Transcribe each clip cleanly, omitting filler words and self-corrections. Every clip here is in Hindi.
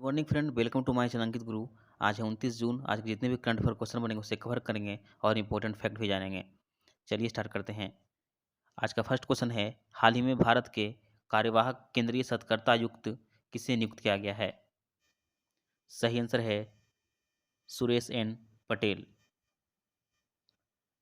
Morning friend, welcome to my channel Ankit Guru. आज है 29 जून। आज के जितने भी करंट अफेयर क्वेश्चन बनेंगे उसे कवर करेंगे और इंपॉर्टेंट फैक्ट भी जानेंगे। चलिए स्टार्ट करते हैं। आज का फर्स्ट क्वेश्चन है, हाल ही में भारत के कार्यवाहक केंद्रीय सत्कर्ता आयुक्त किसे नियुक्त किया गया है? सही आंसर है सुरेश एन पटेल।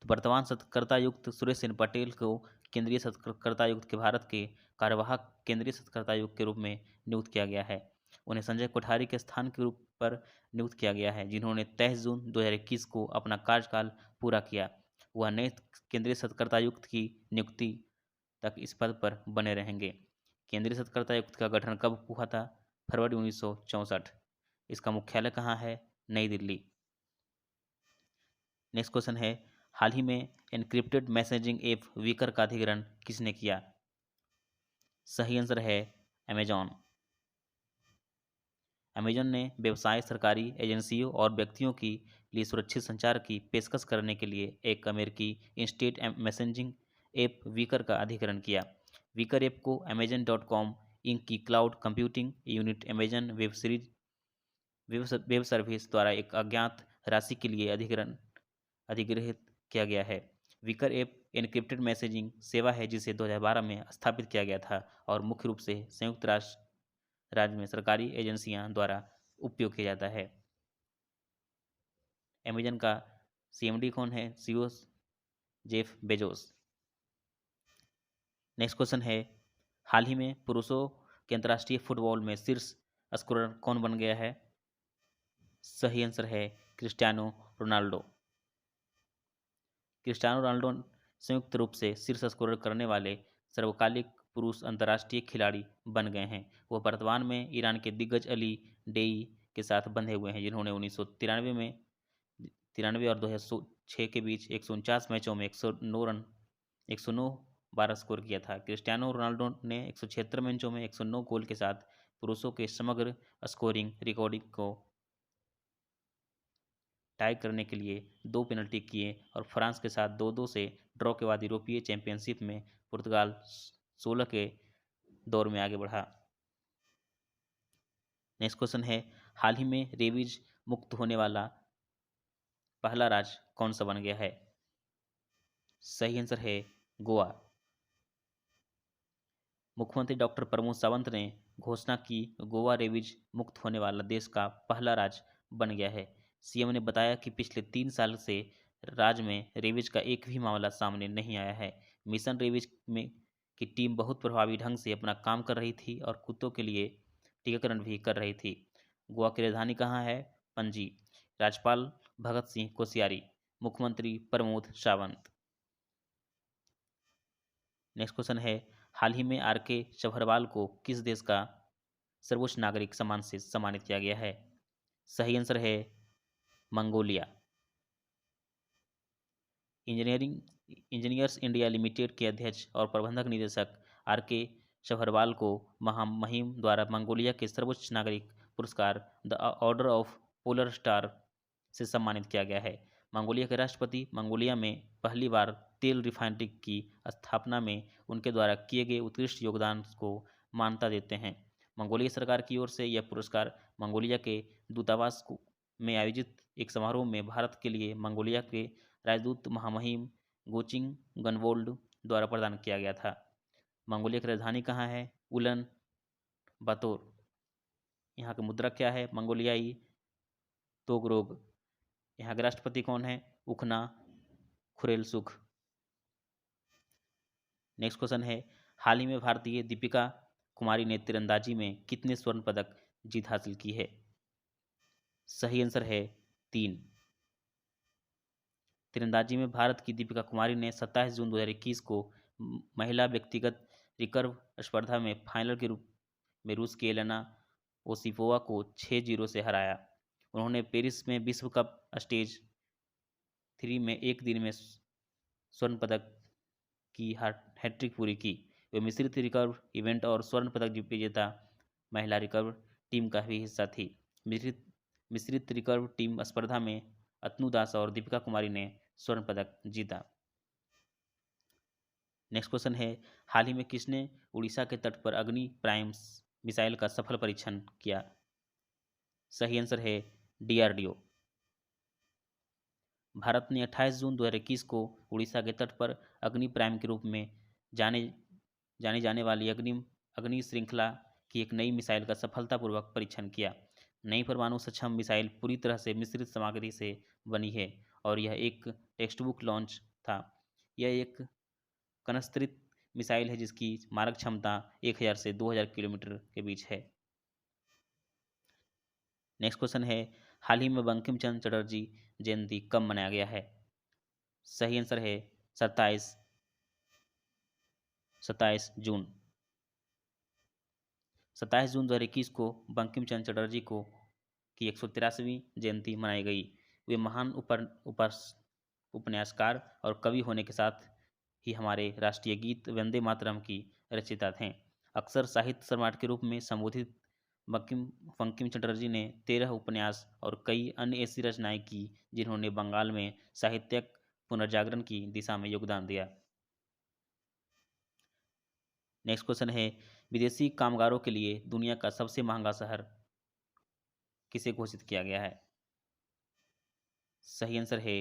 तो वर्तमान सत्कर्तायुक्त सुरेश एन पटेल को केंद्रीय सत्कर्तायुक्त के भारत के कार्यवाहक केंद्रीय सत्कर्तायुक्त के रूप में नियुक्त किया गया है। उन्हें संजय कोठारी के स्थान के रूप पर नियुक्त किया गया है, जिन्होंने 23 जून 2021 को अपना कार्यकाल पूरा किया। वह नए केंद्रीय सत्कर्तायुक्त की नियुक्ति तक इस पद पर बने रहेंगे। केंद्रीय सत्कर्तायुक्त का गठन कब हुआ था? फरवरी 1964। इसका मुख्यालय कहाँ है? नई दिल्ली। नेक्स्ट क्वेश्चन है, हाल ही में एनक्रिप्टेड मैसेजिंग ऐप वीकर का अधिग्रहण किसने किया? सही आंसर है अमेजॉन। अमेजॉन ने व्यवसाय, सरकारी एजेंसियों और व्यक्तियों के लिए सुरक्षित संचार की पेशकश करने के लिए एक अमेरिकी इंस्टेंट मैसेजिंग ऐप वीकर का अधिग्रहण किया। वीकर ऐप को amazon.com इंक की cloud computing unit Amazon web service द्वारा एक अज्ञात राशि के लिए अधिग्रहित किया गया है। विकर ऐप एन्क्रिप्टेड मैसेजिंग सेवा है जिसे 2012 में स्थापित किया गया था और मुख्य रूप से संयुक्त राष्ट्र राज्य में सरकारी एजेंसियां द्वारा उपयोग किया जाता है। अमेजन का सीएमडी कौन है? CEO Jeff Bezos. Next question है, हाल ही में पुरुषों के अंतर्राष्ट्रीय फुटबॉल में शीर्ष स्कोरर कौन बन गया है? सही आंसर है क्रिस्टियानो रोनाल्डो। क्रिस्टियानो रोनाल्डो संयुक्त रूप से शीर्ष स्कोर करने वाले सर्वकालिक पुरुष अंतर्राष्ट्रीय खिलाड़ी बन गए हैं। वह वर्तमान में ईरान के दिग्गज अली डेई के साथ बंधे हुए हैं, जिन्होंने 1993 और 2006 के बीच 149 मैचों में 109 बार स्कोर किया था। क्रिस्टियानो रोनाल्डो ने 176 मैचों में 109 गोल के साथ पुरुषों के समग्र स्कोरिंग रिकॉर्डिंग को टाई करने के लिए 2 पेनल्टी किए और फ्रांस के साथ 2-2 से ड्रॉ के बाद यूरोपीय चैंपियनशिप में पुर्तगाल 16 के दौर में आगे बढ़ा। नेक्स्ट क्वेश्चन है, हाल ही में रेबीज मुक्त होने वाला पहला राज्य कौन सा बन गया है? सही आंसर है गोवा। मुख्यमंत्री डॉक्टर प्रमोद सावंत ने घोषणा की गोवा रेबीज मुक्त होने वाला देश का पहला राज्य बन गया है। सीएम ने बताया कि पिछले 3 साल से राज्य में रेबीज का एक भी मामला सामने नहीं आया है। मिशन रेबीज में की टीम बहुत प्रभावी ढंग से अपना काम कर रही थी और कुत्तों के लिए टीकाकरण भी कर रही थी। गोवा की राजधानी कहाँ है? पणजी। राज्यपाल भगत सिंह कोश्यारी, मुख्यमंत्री प्रमोद सावंत। नेक्स्ट क्वेश्चन है, हाल ही में आर.के. सभरवाल को किस देश का सर्वोच्च नागरिक सम्मान से सम्मानित किया गया है? सही आंसर है मंगोलिया। इंजीनियर्स इंडिया लिमिटेड के अध्यक्ष और प्रबंधक निदेशक आर.के. सभरवाल को महामहिम द्वारा मंगोलिया के सर्वोच्च नागरिक पुरस्कार the order of polar star से सम्मानित किया गया है। मंगोलिया के राष्ट्रपति मंगोलिया में पहली बार तेल रिफाइनरी की स्थापना में उनके द्वारा किए गए उत्कृष्ट योगदान को मान्यता देते हैं। मंगोलिया सरकार की ओर से यह पुरस्कार मंगोलिया के दूतावास में आयोजित एक समारोह में भारत के लिए मंगोलिया के राजदूत महामहिम गोचिंग गनवोल्ड द्वारा प्रदान किया गया था। मंगोलिया की राजधानी कहाँ है? उलन बातोर। यहाँ की मुद्रा क्या है? मंगोलियाई तोगरोग। यहाँ के राष्ट्रपति कौन है? उखना खुरेलसुख। नेक्स्ट क्वेश्चन है, हाल ही में भारतीय दीपिका कुमारी ने तीरंदाजी में कितने स्वर्ण पदक जीत हासिल की है? सही आंसर है 3। तीरंदाजी में भारत की दीपिका कुमारी ने 27 जून 2021 को महिला व्यक्तिगत रिकर्व स्पर्धा में फाइनल के रूप में रूस की एलेना ओसिपोवा को 6-0 से हराया। उन्होंने पेरिस में विश्व कप स्टेज 3 में एक दिन में स्वर्ण पदक की हैट्रिक पूरी की। वे मिश्रित रिकर्व इवेंट और स्वर्ण पदक विजेता महिला रिकर्व टीम का भी हिस्सा थी। मिश्रित रिकर्व टीम स्पर्धा में अतनु दास और दीपिका कुमारी ने स्वर्ण पदक जीता। नेक्स्ट क्वेश्चन है, हाल ही में किसने उड़ीसा के तट पर अग्नि प्राइम्स मिसाइल का सफल परीक्षण किया? सही आंसर है DRDO। भारत ने 28 जून 2021 को उड़ीसा के तट पर अग्नि प्राइम के रूप में जाने जाने जाने वाली अग्नि श्रृंखला की एक नई मिसाइल का सफलतापूर्वक परीक्षण किया। नई परमाणु सक्षम मिसाइल पूरी तरह से मिश्रित सामग्री से बनी है और यह एक टेक्स्ट बुक लॉन्च था। यह एक कनस्त्रित मिसाइल है जिसकी मारक क्षमता 1000 से 2000 किलोमीटर के बीच है। नेक्स्ट क्वेश्चन है, हाल ही में बंकिम चंद्र चटर्जी जयंती कब मनाया गया है? सही आंसर है 27 जून। 27 जून 2021 को बंकिम चंद्र चटर्जी को की 183वीं जयंती मनाई गई। वे महान उपन्यासकार और कवि होने के साथ ही हमारे राष्ट्रीय गीत वंदे मातरम की रचयिता थे। अक्सर साहित्य सम्राट के रूप में संबोधित बंकिम बंकिम चटर्जी ने 13 उपन्यास और कई अन्य ऐसी रचनाएं की जिन्होंने बंगाल में साहित्यिक पुनर्जागरण की दिशा में योगदान दिया। नेक्स्ट क्वेश्चन है, विदेशी कामगारों के लिए दुनिया का सबसे महंगा शहर किसे घोषित किया गया है? सही आंसर है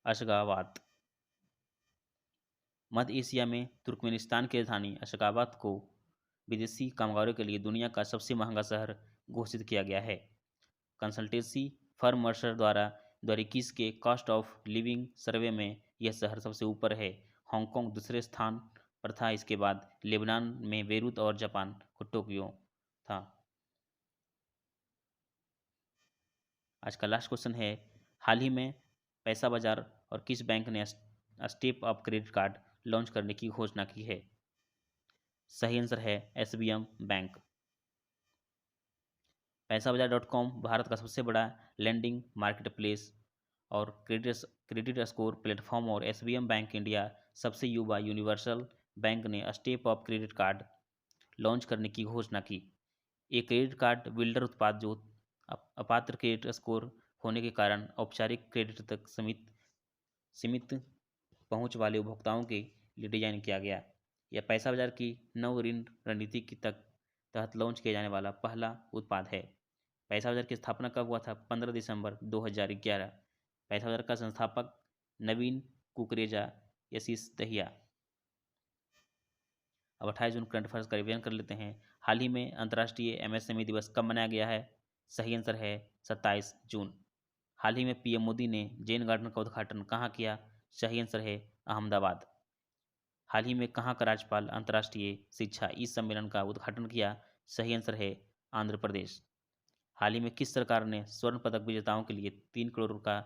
अशगाबाद। मध्य एशिया में तुर्कमेनिस्तान की राजधानी अशगाबाद को विदेशी कामगारों के लिए दुनिया का सबसे महंगा शहर घोषित किया गया है। कंसल्टेंसी फर्म मर्सर द्वारा 2021 के कॉस्ट ऑफ लिविंग सर्वे में यह शहर सबसे ऊपर है। हांगकांग दूसरे स्थान पर था। इसके बाद लेबनान में बेरूत और जापान को टोक्यो था। आज का लास्ट क्वेश्चन है, हाल ही में पैसा बाजार और किस बैंक ने step up credit card launch करने की घोषणा की है? सही आंसर है SBM बैंक। पैसा बाजार .com भारत का सबसे बड़ा लैंडिंग मार्केट प्लेस और क्रेडिट स्कोर प्लेटफॉर्म और SBM बैंक इंडिया सबसे युवा यूनिवर्सल बैंक ने step up credit card launch करने की घोषणा की। एक क्रेडिट कार्ड बिल्डर उत्पाद जो अपात्र क्रेडिट स्कोर होने के कारण औपचारिक क्रेडिट तक सीमित पहुंच वाले उपभोक्ताओं के लिए डिजाइन किया गया। यह पैसा बाजार की नव ऋण रणनीति की तहत लॉन्च किया जाने वाला पहला उत्पाद है। पैसा बाजार की स्थापना कब हुआ था? 15 दिसंबर 2011। पैसा बाजार का संस्थापक नवीन कुकरेजा यशीश दहिया। अब 28 जून करंट अफेयर्स का रिवीजन कर लेते हैं। हाल ही में अंतर्राष्ट्रीय MSME दिवस कब मनाया गया है? सही आंसर है 27 जून। हाल ही में PM मोदी ने जैन गार्डन का उद्घाटन कहाँ किया? सही आंसर है अहमदाबाद। हाल ही में कहाँ का राज्यपाल अंतर्राष्ट्रीय शिक्षा सम्मेलन का उद्घाटन किया? सही आंसर है आंध्र प्रदेश। हाल ही में किस सरकार ने स्वर्ण पदक विजेताओं के लिए 3 करोड़ का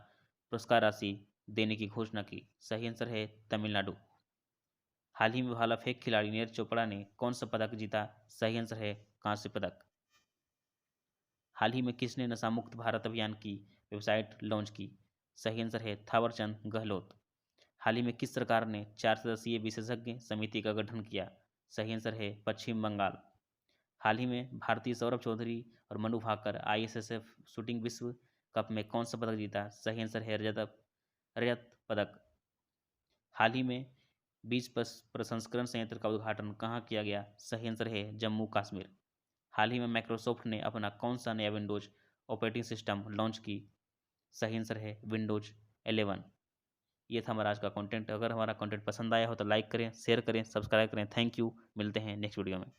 पुरस्कार राशि देने की घोषणा की? सही आंसर है तमिलनाडु। हाल ही में भाला फेंक खिलाड़ी नीरज चोपड़ा ने कौन सा पदक जीता? सही आंसर है कांस्य पदक। हाल ही में किसने नशा मुक्त भारत अभियान की वेबसाइट लॉन्च की? सही आंसर है थावरचंद गहलोत। हाल ही में किस सरकार ने 4 सदस्यीय विशेषज्ञ समिति का गठन किया? सही आंसर है पश्चिम बंगाल। हाल ही में भारतीय सौरभ चौधरी और मनु भाकर ISSF शूटिंग विश्व कप में कौन सा पदक जीता? सही आंसर है रजत पदक। हाल ही में बीज प्रसंस्करण संयंत्र का उद्घाटन कहाँ किया गया? सही आंसर है जम्मू कश्मीर। हाल ही में माइक्रोसॉफ्ट ने अपना कौन सा नया विंडोज ऑपरेटिंग सिस्टम लॉन्च की? सही आंसर है विंडोज 11। ये था हमारा आज का कंटेंट। अगर हमारा कंटेंट पसंद आया हो तो लाइक करें, शेयर करें, सब्सक्राइब करें। Thank you. मिलते हैं नेक्स्ट वीडियो में।